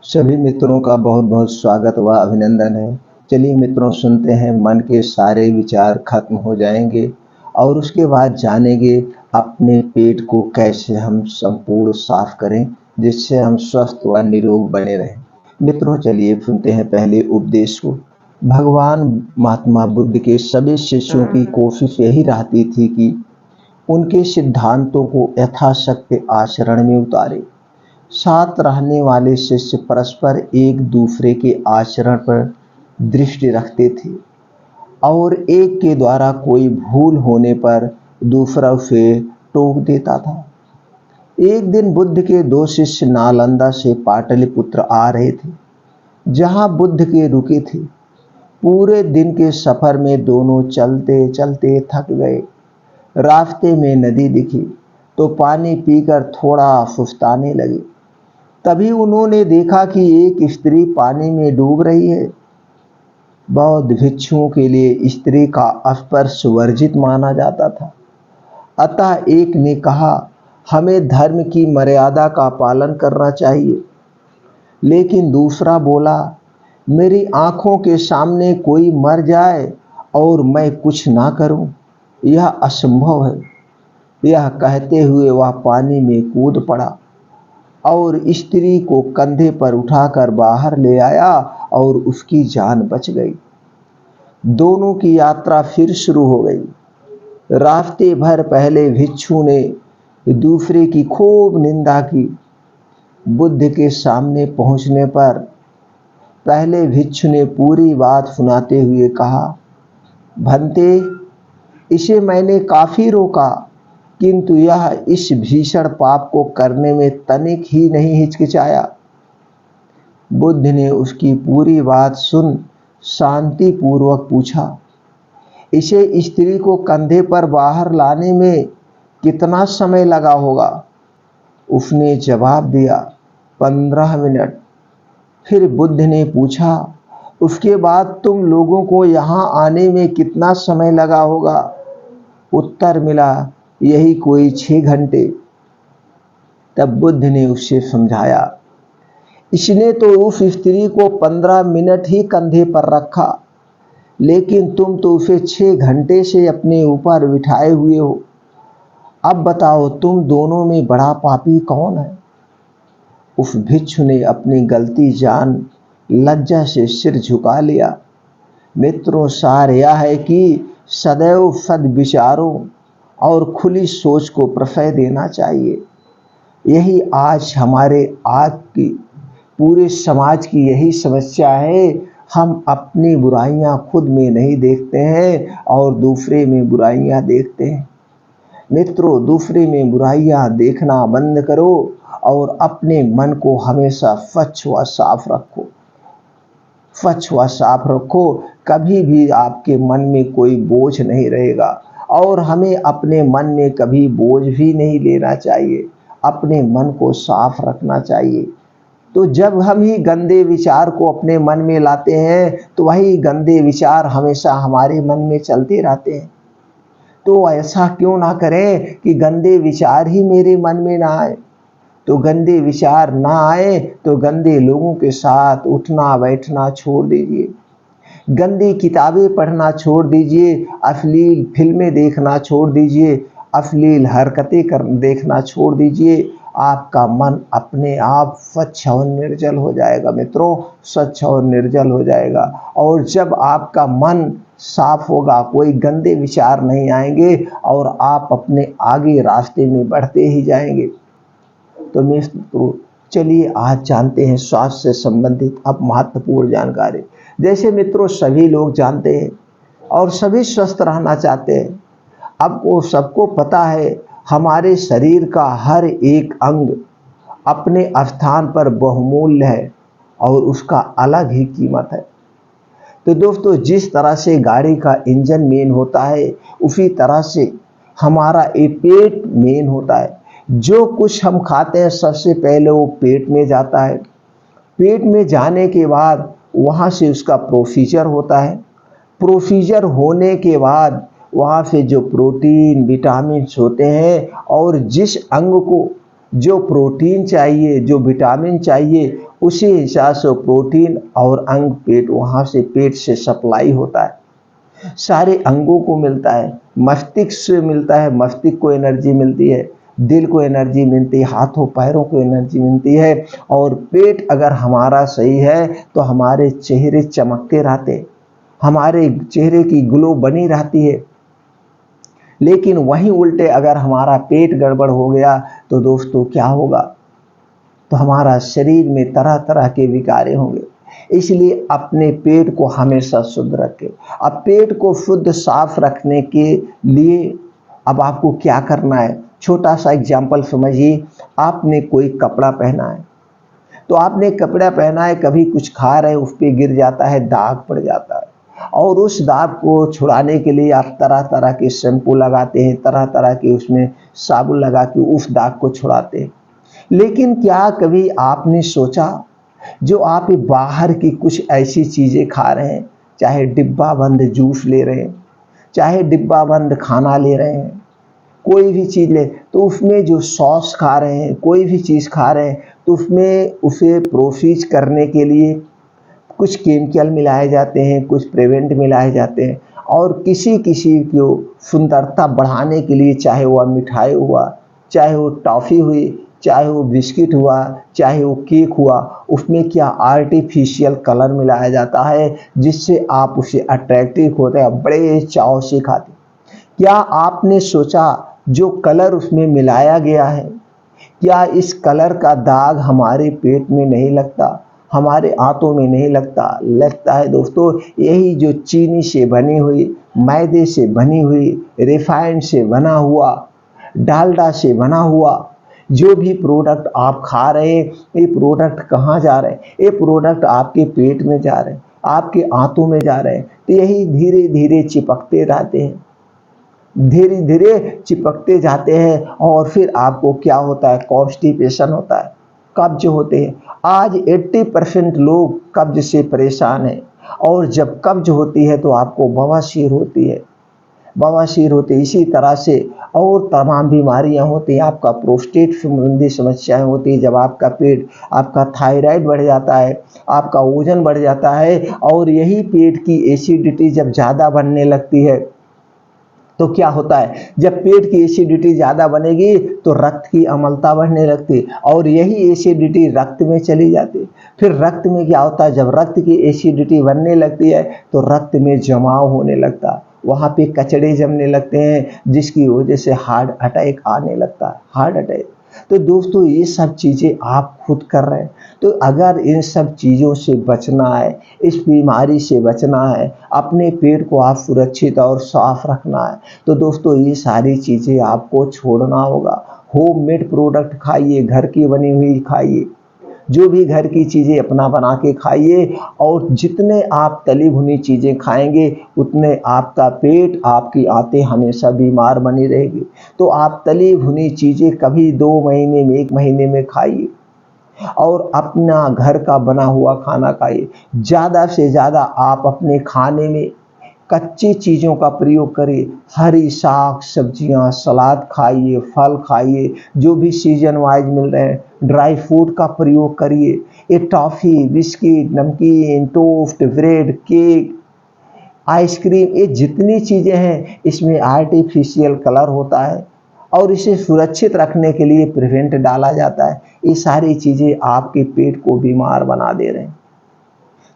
सभी मित्रों का बहुत बहुत स्वागत व अभिनंदन है। चलिए मित्रों, सुनते हैं मन के सारे विचार खत्म हो जाएंगे और उसके बाद जानेंगे अपने पेट को कैसे हम संपूर्ण साफ करें, जिससे हम स्वस्थ व निरोग बने रहें। मित्रों, चलिए सुनते हैं पहले उपदेश को। भगवान महात्मा बुद्ध के सभी शिष्यों की कोशिश यही रहती थी कि उनके सिद्धांतों को यथाशक्ति आचरण में उतारे। साथ रहने वाले शिष्य परस्पर एक दूसरे के आचरण पर दृष्टि रखते थे और एक के द्वारा कोई भूल होने पर दूसरा उसे टोक देता था। एक दिन बुद्ध के दो शिष्य नालंदा से पाटलिपुत्र आ रहे थे, जहां बुद्ध के रुके थे। पूरे दिन के सफर में दोनों चलते चलते थक गए। रास्ते में नदी दिखी तो पानी पीकर थोड़ा सुस्ताने लगे। तभी उन्होंने देखा कि एक स्त्री पानी में डूब रही है। बौद्ध भिक्षुओं के लिए स्त्री का स्पर्श वर्जित माना जाता था। अतः एक ने कहा, हमें धर्म की मर्यादा का पालन करना चाहिए। लेकिन दूसरा बोला, मेरी आंखों के सामने कोई मर जाए और मैं कुछ ना करूं, यह असंभव है। यह कहते हुए वह पानी में कूद पड़ा और स्त्री को कंधे पर उठाकर बाहर ले आया और उसकी जान बच गई। दोनों की यात्रा फिर शुरू हो गई। रास्ते भर पहले भिक्षु ने दूसरे की खूब निंदा की। बुद्ध के सामने पहुंचने पर पहले भिक्षु ने पूरी बात सुनाते हुए कहा, भंते, इसे मैंने काफी रोका, किंतु यह इस भीषण पाप को करने में तनिक ही नहीं हिचकिचाया। बुद्ध ने उसकी पूरी बात सुन शांति पूर्वक पूछा, इसे स्त्री को कंधे पर बाहर लाने में कितना समय लगा होगा? उसने जवाब दिया, 15 मिनट। फिर बुद्ध ने पूछा, उसके बाद तुम लोगों को यहाँ आने में कितना समय लगा होगा? उत्तर मिला, यही कोई 6 घंटे। तब बुद्ध ने उससे समझाया, इसने तो उस स्त्री को 15 मिनट ही कंधे पर रखा, लेकिन तुम तो उसे 6 घंटे से अपने ऊपर बिठाए हुए हो। अब बताओ, तुम दोनों में बड़ा पापी कौन है? उस भिक्षु ने अपनी गलती जान लज्जा से सिर झुका लिया। मित्रों, सार यह है कि सदैव सद्विचारों और खुली सोच को प्रश्रय देना चाहिए। यही आज की पूरे समाज की यही समस्या है। हम अपनी बुराइयां खुद में नहीं देखते हैं और दूसरे में बुराइयां देखते हैं। मित्रों, दूसरे में बुराइयां देखना बंद करो और अपने मन को हमेशा स्वच्छ व साफ रखो। स्वच्छ व साफ रखो, कभी भी आपके मन में कोई बोझ नहीं रहेगा और हमें अपने मन में कभी बोझ भी नहीं लेना चाहिए। अपने मन को साफ रखना चाहिए। तो जब हम ही गंदे विचार को अपने मन में लाते हैं तो वही गंदे विचार हमेशा हमारे मन में चलते रहते हैं। तो ऐसा क्यों ना करें कि गंदे विचार ही मेरे मन में ना आए। तो गंदे विचार ना आए तो गंदे लोगों के साथ उठना बैठना छोड़ दीजिए। गंदी किताबें पढ़ना छोड़ दीजिए। अश्लील फिल्में देखना छोड़ दीजिए। अश्लील हरकतें देखना छोड़ दीजिए। आपका मन अपने आप स्वच्छ और निर्जल हो जाएगा। मित्रों, स्वच्छ और निर्जल हो जाएगा। और जब आपका मन साफ होगा, कोई गंदे विचार नहीं आएंगे और आप अपने आगे रास्ते में बढ़ते ही जाएंगे। तो मित्रों, चलिए आज जानते हैं स्वास्थ्य से संबंधित अब महत्वपूर्ण जानकारी। जैसे मित्रों, सभी लोग जानते हैं और सभी स्वस्थ रहना चाहते हैं। अब वो सबको पता है, हमारे शरीर का हर एक अंग अपने स्थान पर बहुमूल्य है और उसका अलग ही कीमत है। तो दोस्तों, जिस तरह से गाड़ी का इंजन मेन होता है, उसी तरह से हमारा ये पेट मेन होता है। जो कुछ हम खाते हैं सबसे पहले वो पेट में जाता है। पेट में जाने के बाद वहाँ से उसका प्रोसीजर होता है। प्रोसीजर होने के बाद वहाँ से जो प्रोटीन विटामिन होते हैं और जिस अंग को जो प्रोटीन चाहिए, जो विटामिन चाहिए, उसी हिसाब से प्रोटीन और अंग पेट वहाँ से पेट से सप्लाई होता है, सारे अंगों को मिलता है, मस्तिष्क से मिलता है, मस्तिष्क को एनर्जी मिलती है, दिल को एनर्जी मिलती है, हाथों पैरों को एनर्जी मिलती है। और पेट अगर हमारा सही है तो हमारे चेहरे चमकते रहते, हमारे चेहरे की ग्लो बनी रहती है। लेकिन वहीं उल्टे अगर हमारा पेट गड़बड़ हो गया तो दोस्तों क्या होगा, तो हमारा शरीर में तरह तरह के विकारे होंगे। इसलिए अपने पेट को हमेशा शुद्ध रखें। अब पेट को शुद्ध साफ रखने के लिए अब आपको क्या करना है, छोटा सा एग्जाम्पल समझिए। आपने कोई कपड़ा पहना है, तो आपने कपड़ा पहना है, कभी कुछ खा रहे उस पर गिर जाता है, दाग पड़ जाता है, और उस दाग को छुड़ाने के लिए आप तरह तरह के शैम्पू लगाते हैं, तरह तरह के उसमें साबुन लगा के उस दाग को छुड़ाते हैं। लेकिन क्या कभी आपने सोचा, जो आप बाहर की कुछ ऐसी चीज़ें खा रहे हैं, चाहे डिब्बा बंद जूस ले रहे हैं, चाहे डिब्बा बंद खाना ले रहे हैं, कोई भी चीज़ ले, तो उसमें जो सॉस खा रहे हैं, कोई भी चीज़ खा रहे हैं, तो उसमें उसे प्रोसेस करने के लिए कुछ केमिकल मिलाए जाते हैं, कुछ प्रिवेंट मिलाए जाते हैं। और किसी किसी को सुंदरता बढ़ाने के लिए, चाहे वह मिठाई हुआ, चाहे वो टॉफ़ी हुई, चाहे वो बिस्किट हुआ, चाहे वो केक हुआ, उसमें क्या आर्टिफिशियल कलर मिलाया जाता है, जिससे आप उसे अट्रैक्टिव होते हैं, बड़े चाव से खाते। क्या आपने सोचा जो कलर उसमें मिलाया गया है, क्या इस कलर का दाग हमारे पेट में नहीं लगता, हमारे आंतों में नहीं लगता? लगता है दोस्तों। यही जो चीनी से बनी हुई, मैदे से बनी हुई, रिफाइंड से बना हुआ, डालडा से बना हुआ जो भी प्रोडक्ट आप खा रहे हैं, ये प्रोडक्ट कहाँ जा रहे हैं? ये प्रोडक्ट आपके पेट में जा रहे हैं, आपके आंतों में जा रहे हैं। तो यही धीरे धीरे चिपकते रहते हैं, धीरे धीरे चिपकते जाते हैं, और फिर आपको क्या होता है, कॉन्स्टिपेशन होता है, कब्ज होते हैं। आज 80% लोग कब्ज से परेशान हैं, और जब कब्ज होती है तो आपको बवासीर होती है, बवासीर होती है। इसी तरह से और तमाम बीमारियां होती हैं, आपका प्रोस्टेट संबंधी समस्याएं होती है, जब आपका पेट, आपका थायराइड बढ़ जाता है, आपका वजन बढ़ जाता है, और यही पेट की एसिडिटी जब ज़्यादा बनने लगती है तो क्या होता है, जब पेट की एसिडिटी ज़्यादा बनेगी तो रक्त की अम्लता बढ़ने लगती है, और यही एसिडिटी रक्त में चली जाती है। फिर रक्त में क्या होता है, जब रक्त की एसिडिटी बनने लगती है तो रक्त में जमाव होने लगता है, वहाँ पे कचड़े जमने लगते हैं, जिसकी वजह से हार्ट अटैक आने लगता है, हार्ट अटैक। तो दोस्तों ये सब चीज़ें आप खुद कर रहे हैं। तो अगर इन सब चीज़ों से बचना है, इस बीमारी से बचना है, अपने पेट को आप सुरक्षित और साफ रखना है, तो दोस्तों ये सारी चीज़ें आपको छोड़ना होगा। होममेड प्रोडक्ट खाइए, घर की बनी हुई खाइए, जो भी घर की चीज़ें अपना बना के खाइए, और जितने आप तली भुनी चीज़ें खाएंगे उतने आपका पेट, आपकी आंतें हमेशा बीमार बनी रहेगी। तो आप तली भुनी चीज़ें कभी 2 महीने में, 1 महीने में खाइए, और अपना घर का बना हुआ खाना खाइए। ज़्यादा से ज़्यादा आप अपने खाने में कच्ची चीज़ों का प्रयोग करिए, हरी साग सब्जियां, सलाद खाइए, फल खाइए, जो भी सीजन वाइज मिल रहे हैं, ड्राई फ्रूट का प्रयोग करिए। ये टॉफ़ी, बिस्किट, नमकीन, टोस्ट, ब्रेड, केक, आइसक्रीम, ये जितनी चीज़ें हैं इसमें आर्टिफिशियल कलर होता है, और इसे सुरक्षित रखने के लिए प्रिवेंट डाला जाता है। ये सारी चीज़ें आपके पेट को बीमार बना दे रहे हैं।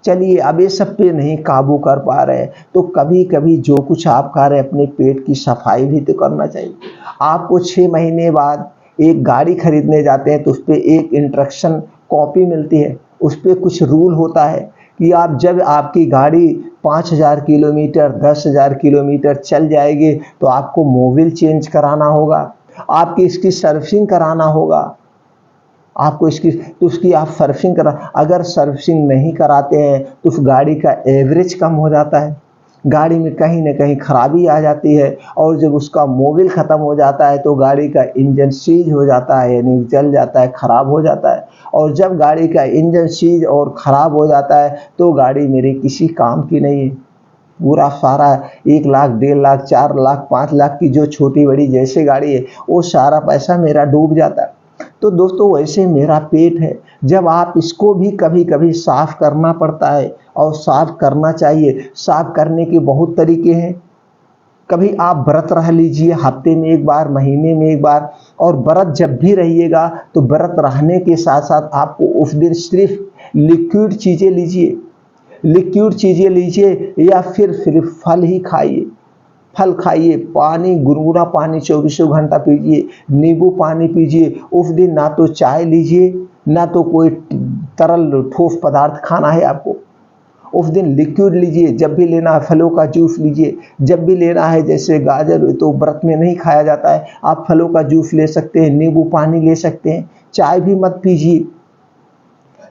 चलिए अब ये सब पे नहीं काबू कर पा रहे हैं, तो कभी कभी जो कुछ आप खा रहे हैं अपने पेट की सफाई भी तो करना चाहिए। आपको 6 महीने बाद एक गाड़ी खरीदने जाते हैं तो उस पर एक इंस्ट्रक्शन कॉपी मिलती है, उस पर कुछ रूल होता है कि आप जब आपकी गाड़ी 5000 किलोमीटर, 10,000 किलोमीटर चल जाएगी तो आपको मोबिल चेंज कराना होगा, आपकी इसकी सर्विसिंग कराना होगा, आपको इसकी, तो उसकी आप सर्विसिंग करा, अगर सर्विसिंग नहीं कराते हैं तो उस गाड़ी का एवरेज कम हो जाता है, गाड़ी में कहीं ना कहीं खराबी आ जाती है, और जब उसका मोबिल ख़त्म हो जाता है तो गाड़ी का इंजन सीज हो जाता है, यानी जल जाता है, ख़राब हो जाता है। और जब गाड़ी का इंजन सीज और ख़राब हो जाता है तो गाड़ी मेरे किसी काम की नहीं है। पूरा सारा 1 लाख, 1.5 लाख, 4 लाख, 5 लाख की जो छोटी बड़ी जैसे गाड़ी है वो सारा पैसा मेरा डूब जाता है। तो दोस्तों वैसे मेरा पेट है, जब आप इसको भी कभी कभी साफ करना पड़ता है और साफ करना चाहिए। साफ करने के बहुत तरीके हैं। कभी आप व्रत रह लीजिए, हफ्ते में एक बार, महीने में एक बार। और व्रत जब भी रहिएगा तो व्रत रहने के साथ साथ आपको उस दिन सिर्फ लिक्विड चीज़ें लीजिए, लिक्विड चीज़ें लीजिए, या फिर सिर्फ फल ही खाइए। फल खाइए, पानी, गुनगुना पानी 24 घंटा पीजिए, नींबू पानी पीजिए। उस दिन ना तो चाय लीजिए, ना तो कोई तरल ठोस पदार्थ खाना है आपको। उस दिन लिक्विड लीजिए, जब भी लेना है फलों का जूस लीजिए। जब भी लेना है, जैसे गाजर तो व्रत में नहीं खाया जाता है, आप फलों का जूस ले सकते हैं, नींबू पानी ले सकते हैं। चाय भी मत पीजिए,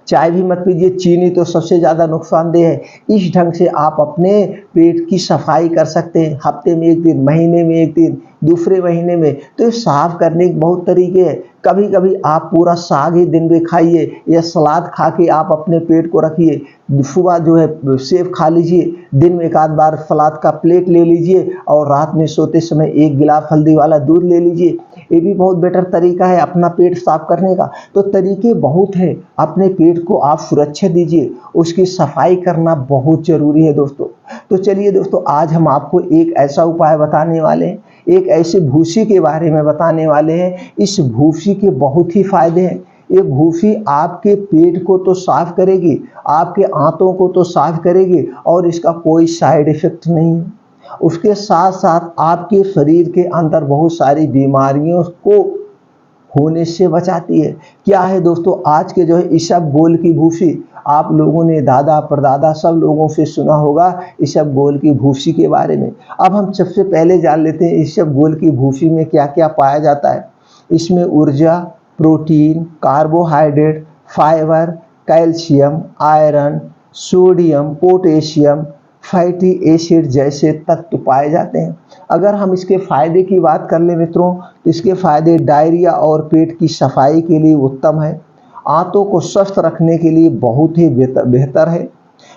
चाय भी मत पीजिए, चीनी तो सबसे ज़्यादा नुकसानदेह है। इस ढंग से आप अपने पेट की सफाई कर सकते हैं, हफ्ते में एक दिन, महीने में एक दिन, दूसरे महीने में। तो ये साफ करने के बहुत तरीके हैं। कभी कभी आप पूरा साग ही दिन में खाइए, या सलाद खा के आप अपने पेट को रखिए। सुबह जो है सेब खा लीजिए, दिन में एक आध बार सलाद का प्लेट ले लीजिए, और रात में सोते समय एक गिलास हल्दी वाला दूध ले लीजिए। ये भी बहुत बेटर तरीका है अपना पेट साफ करने का। तो तरीके बहुत है, अपने पेट को आप सुरक्षा दीजिए, उसकी सफाई करना बहुत जरूरी है दोस्तों। तो चलिए दोस्तों, आज हम आपको एक ऐसा उपाय बताने वाले हैं, एक ऐसी भूसी के बारे में बताने वाले हैं। इस भूसी के बहुत ही फायदे हैं। ये भूसी आपके पेट को तो साफ करेगी, आपके आंतों को तो साफ करेगी, और इसका कोई साइड इफेक्ट नहीं है। उसके साथ साथ आपके शरीर के अंदर बहुत सारी बीमारियों को होने से बचाती है। क्या है दोस्तों, आज के जो है इसबगोल की भूसी, आप लोगों ने दादा परदादा सब लोगों से सुना होगा इसबगोल की भूसी के बारे में। अब हम सबसे पहले जान लेते हैं इसबगोल की भूसी में क्या क्या पाया जाता है। इसमें ऊर्जा, protein, carbohydrate, fibre, calcium, iron, sodium, potassium, fatty acid जैसे तत्व पाए जाते हैं। अगर हम इसके फायदे की बात कर ले मित्रों, तो इसके फायदे डायरिया और पेट की सफाई के लिए उत्तम है। आंतों को स्वस्थ रखने के लिए बहुत ही बेहतर है।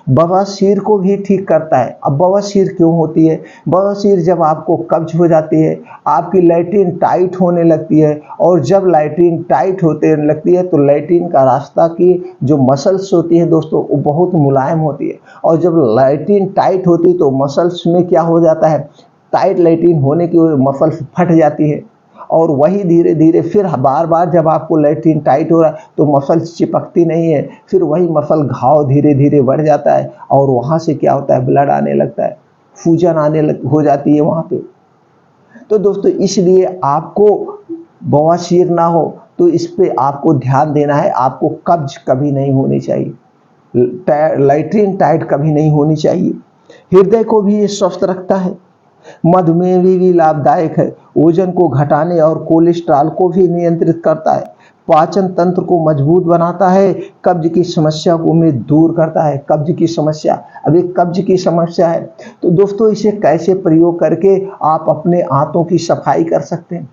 बवासीर को भी ठीक करता है। अब बवासीर क्यों होती है? बवासीर जब आपको कब्ज हो जाती है, आपकी लैट्रिन टाइट होने लगती है, और जब लैट्रिन टाइट होते लगती है तो लैट्रिन का रास्ता की जो मसल्स होती है दोस्तों, वो बहुत मुलायम होती है। और जब लैट्रिन टाइट होती है तो मसल्स में क्या हो जाता है, टाइट लैट्रिन होने की वजह मसल्स फट जाती है, और वही धीरे धीरे फिर बार बार जब आपको लैट्रिन टाइट हो रहा है तो मसल चिपकती नहीं है, फिर वही मसल घाव धीरे धीरे बढ़ जाता है, और वहाँ से क्या होता है, ब्लड आने लगता है, सूजन हो जाती है वहाँ पे। तो दोस्तों इसलिए आपको बवासीर ना हो तो इस पे आपको ध्यान देना है। आपको कब्ज कभी नहीं होनी चाहिए, लैट्रिन टाइट कभी नहीं होनी चाहिए। हृदय को भी ये स्वस्थ रखता है। मधुमेह भी लाभदायक है, वजन को घटाने और कोलेस्ट्रॉल को भी नियंत्रित करता है। पाचन तंत्र को मजबूत बनाता है, कब्ज की समस्या को में दूर करता है। कब्ज की समस्या, अभी कब्ज की समस्या है तो दोस्तों इसे कैसे प्रयोग करके आप अपने आंतों की सफाई कर सकते हैं,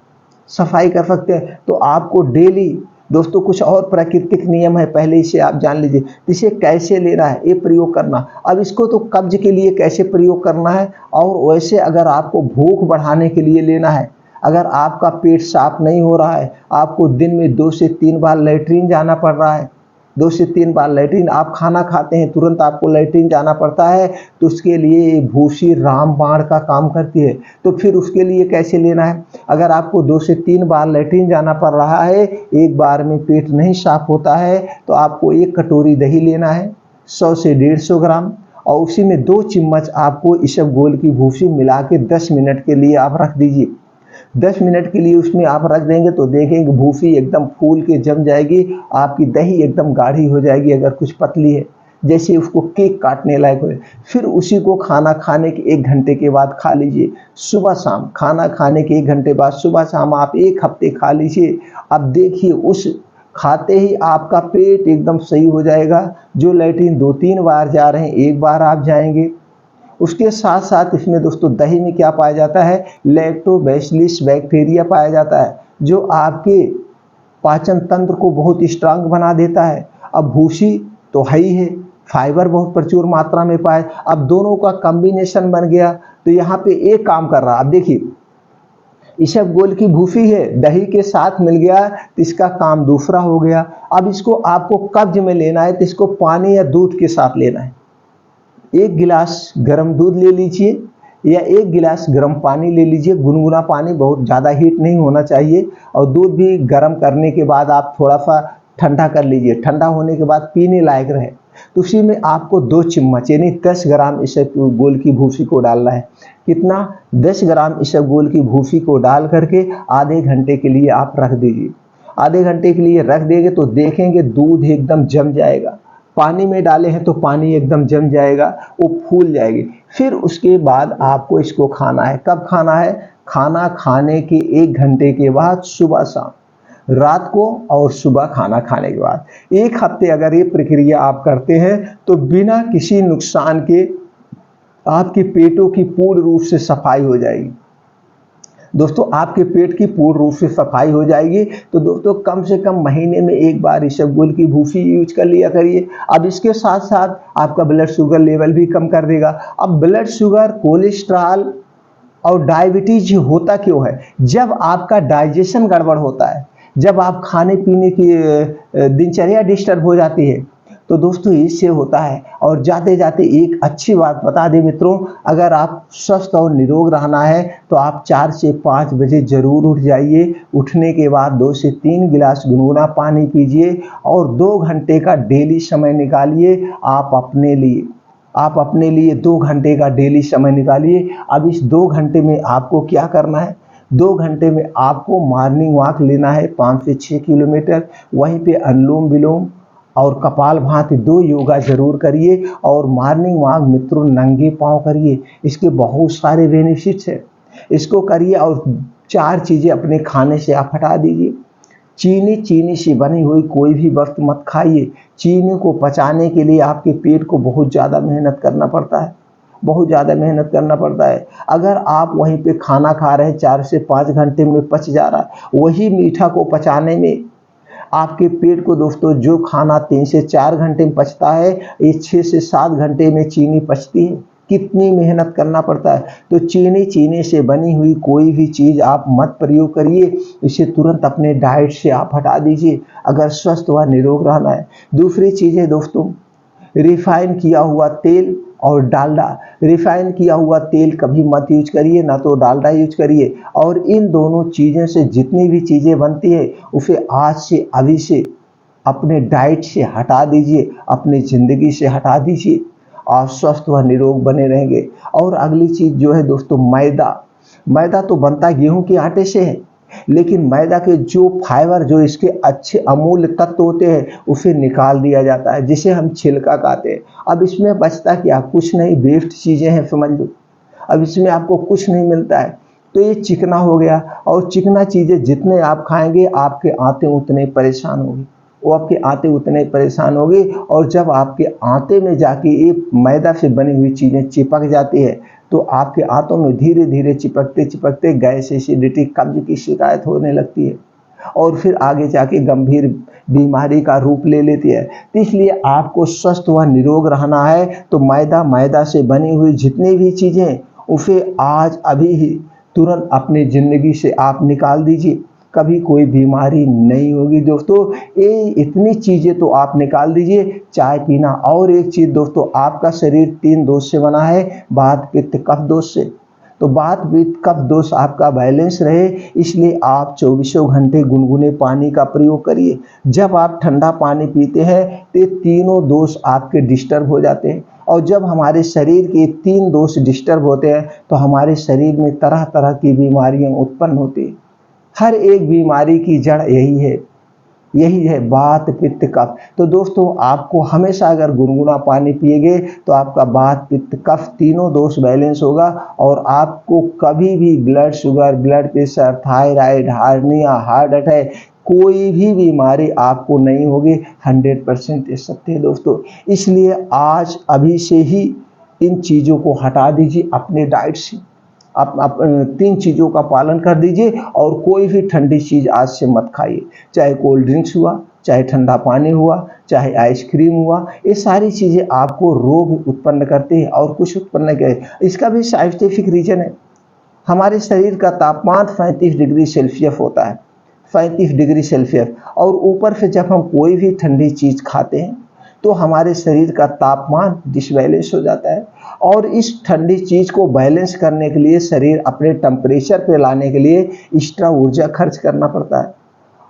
सफाई कर सकते हैं। तो आपको डेली दोस्तों कुछ और प्राकृतिक नियम है, पहले इसे आप जान लीजिए। इसे कैसे लेना है, ये प्रयोग करना। अब इसको तो कब्ज के लिए कैसे प्रयोग करना है, और वैसे अगर आपको भूख बढ़ाने के लिए लेना है, अगर आपका पेट साफ नहीं हो रहा है, आपको दिन में 2 से 3 बार लैट्रिन जाना पड़ रहा है, 2 से 3 बार लैट्रिन, आप खाना खाते हैं तुरंत आपको लैट्रिन जाना पड़ता है, तो उसके लिए भूसी रामबाण का काम करती है। तो फिर उसके लिए कैसे लेना है, अगर आपको 2 से 3 बार लैट्रिन जाना पड़ रहा है, एक बार में पेट नहीं साफ होता है, तो आपको 1 कटोरी दही लेना है, 100 से 150 ग्राम, और उसी में 2 चम्मच आपको इसबगोल की भूसी मिला के 10 मिनट के लिए आप रख दीजिए। 10 मिनट के लिए उसमें आप रख देंगे तो देखेंगे भूसी एकदम फूल के जम जाएगी, आपकी दही एकदम गाढ़ी हो जाएगी। अगर कुछ पतली है, जैसे उसको केक काटने लायक हो, फिर उसी को खाना खाने के 1 घंटे के बाद खा लीजिए। सुबह शाम, खाना खाने के 1 घंटे बाद सुबह शाम आप 1 हफ्ते खा लीजिए। अब देखिए उस खाते ही आपका पेट एकदम सही हो जाएगा। जो लैट्रिन 2-3 बार जा रहे हैं, 1 बार आप जाएंगे। उसके साथ साथ इसमें दोस्तों दही में क्या पाया जाता है, लैक्टोबैसिलस बैक्टीरिया पाया जाता है, जो आपके पाचन तंत्र को बहुत स्ट्रांग बना देता है। अब भूसी तो है ही है, फाइबर बहुत प्रचुर मात्रा में पाए। अब दोनों का कॉम्बिनेशन बन गया तो यहाँ पे एक काम कर रहा है। अब देखिए इसबगोल की भूसी है, दही के साथ मिल गया तो इसका काम दूसरा हो गया। अब इसको आपको कब्ज में लेना है तो इसको पानी या दूध के साथ लेना है। 1 गिलास गर्म दूध ले लीजिए या 1 गिलास गर्म पानी ले लीजिए, गुनगुना पानी, बहुत ज़्यादा हीट नहीं होना चाहिए। और दूध भी गर्म करने के बाद आप थोड़ा सा ठंडा कर लीजिए, ठंडा होने के बाद पीने लायक रहे तो उसी में आपको 2 चम्मच यानी 10 ग्राम इसबगोल की भूसी को डालना है। कितना? 10 ग्राम इसबगोल की भूसी को डाल करके आधे घंटे के लिए आप रख दीजिए। आधे घंटे के लिए रख देंगे तो देखेंगे दूध एकदम जम जाएगा। पानी में डाले हैं तो पानी एकदम जम जाएगा, वो फूल जाएगी। फिर उसके बाद आपको इसको खाना है। कब खाना है? खाना खाने के 1 घंटे के बाद, सुबह शाम, रात को और सुबह खाना खाने के बाद। 1 हफ्ते अगर ये प्रक्रिया आप करते हैं तो बिना किसी नुकसान के आपके पेटों की पूर्ण रूप से सफाई हो जाएगी। दोस्तों आपके पेट की पूर्ण रूप से सफाई हो जाएगी। तो दोस्तों कम से कम महीने में 1 बार इसबगोल की भूसी यूज कर लिया करिए। अब इसके साथ साथ आपका ब्लड शुगर लेवल भी कम कर देगा। अब ब्लड शुगर, कोलेस्ट्रॉल और डायबिटीज होता क्यों है? जब आपका डाइजेशन गड़बड़ होता है, जब आप खाने पीने की दिनचर्या डिस्टर्ब हो जाती है तो दोस्तों इससे होता है। और जाते जाते एक अच्छी बात बता दें मित्रों, अगर आप स्वस्थ और निरोग रहना है तो आप 4 से 5 बजे जरूर उठ जाइए। उठने के बाद 2 से 3 गिलास गुनगुना पानी पीजिए और 2 घंटे का डेली समय निकालिए आप अपने लिए 2 घंटे का डेली समय निकालिए। अब इस 2 घंटे में आपको क्या करना है? 2 घंटे में आपको मॉर्निंग वॉक लेना है 5 से 6 किलोमीटर। वहीं पे अनुलोम विलोम और कपालभाति 2 योगा जरूर करिए। और मॉर्निंग वॉक मित्रों नंगे पांव करिए, इसके बहुत सारे बेनिफिट्स हैं, इसको करिए। और 4 चीज़ें अपने खाने से आप हटा दीजिए। चीनी से बनी हुई कोई भी वस्तु मत खाइए। चीनी को पचाने के लिए आपके पेट को बहुत ज़्यादा मेहनत करना पड़ता है, बहुत ज़्यादा मेहनत करना पड़ता है। अगर आप वहीं पे खाना खा रहे हैं 4 से 5 घंटे में पच जा रहा है, वही मीठा को पचाने में आपके पेट को दोस्तों जो खाना 3 से 4 घंटे में पचता है, ये 6 से 7 घंटे में चीनी पचती है। कितनी मेहनत करना पड़ता है। तो चीनी से बनी हुई कोई भी चीज़ आप मत प्रयोग करिए, इसे तुरंत अपने डाइट से आप हटा दीजिए अगर स्वस्थ व निरोग रहना है। दूसरी चीज़ है दोस्तों, रिफाइन किया हुआ तेल और डालडा। रिफाइन किया हुआ तेल कभी मत यूज करिए, ना तो डालडा यूज करिए। और इन दोनों चीज़ों से जितनी भी चीज़ें बनती है उसे आज से अभी से अपने डाइट से हटा दीजिए, अपनी ज़िंदगी से हटा दीजिए। आप स्वस्थ व निरोग बने रहेंगे। और अगली चीज़ जो है दोस्तों, मैदा तो बनता गेहूं के आटे से है, लेकिन मैदा के जो फाइबर, जो इसके अच्छे अमूल्य तत्व होते हैं उसे निकाल दिया जाता है, जिसे हम छिलका कहते हैं। अब इसमें बचता क्या? कुछ नहीं, वेस्ट चीज़ें हैं समझ लो। अब इसमें आपको कुछ नहीं मिलता है, तो ये चिकना हो गया। और चिकना चीज़ें जितने आप खाएंगे आपके आंतें उतने परेशान होंगी, वो आपके आंतें उतने परेशान होगी। और जब आपके आंते में जाके ये मैदा से बनी हुई चीज़ें चिपक जाती है तो आपके आंतों में धीरे धीरे चिपकते चिपकते गैस, एसिडिटी, कब्ज की शिकायत होने लगती है और फिर आगे जाके गंभीर बीमारी का रूप ले लेती है। तो इसलिए आपको स्वस्थ व निरोग रहना है तो मैदा से बनी हुई जितनी भी चीज़ें उसे आज अभी ही तुरंत अपनी ज़िंदगी से आप निकाल दीजिए, कभी कोई बीमारी नहीं होगी दोस्तों। ये इतनी चीज़ें तो आप निकाल दीजिए। चाय पीना, और एक चीज़ दोस्तों, आपका शरीर 3 दोष से बना है, वात पित्त कफ दोष से। तो वात पित्त कफ दोष आपका बैलेंस रहे, इसलिए आप 24 घंटे गुनगुने पानी का प्रयोग करिए। जब आप ठंडा पानी पीते हैं तो ये तीनों दोष आपके डिस्टर्ब हो जाते हैं। और जब हमारे शरीर के 3 दोष डिस्टर्ब होते हैं तो हमारे शरीर में तरह तरह की बीमारियां उत्पन्न होती हैं। हर एक बीमारी की जड़ यही है वात पित्त कफ। तो दोस्तों आपको हमेशा अगर गुनगुना पानी पिएंगे तो आपका वात पित्त कफ तीनों दोष बैलेंस होगा और आपको कभी भी blood sugar, blood pressure, thyroid, hernia, heart attack, कोई भी बीमारी आपको नहीं होगी। 100% ये सत्य है दोस्तों। इसलिए आज अभी से ही इन चीज़ों को हटा दीजिए अपने डाइट से। आप 3 चीज़ों का पालन कर दीजिए और कोई भी ठंडी चीज़ आज से मत खाइए, चाहे कोल्ड ड्रिंक्स हुआ, चाहे ठंडा पानी हुआ, चाहे आइसक्रीम हुआ। ये सारी चीज़ें आपको रोग उत्पन्न करती है और कुछ उत्पन्न करे। इसका भी साइंटिफिक रीज़न है। हमारे शरीर का तापमान 35 डिग्री सेल्सियस होता है, 35 डिग्री सेल्सियस। और ऊपर से जब हम कोई भी ठंडी चीज़ खाते हैं तो हमारे शरीर का तापमान डिसबैलेंस हो जाता है। और इस ठंडी चीज़ को बैलेंस करने के लिए, शरीर अपने टेम्परेचर पे लाने के लिए एक्स्ट्रा ऊर्जा खर्च करना पड़ता है,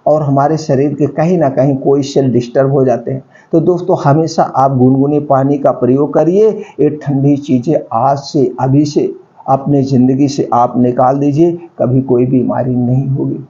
और हमारे शरीर के कहीं ना कहीं कोई सेल डिस्टर्ब हो जाते हैं। तो दोस्तों, हमेशा आप गुनगुने पानी का प्रयोग करिए। ये ठंडी चीज़ें आज से, अभी से अपने ज़िंदगी से आप निकाल दीजिए, कभी कोई बीमारी नहीं होगी।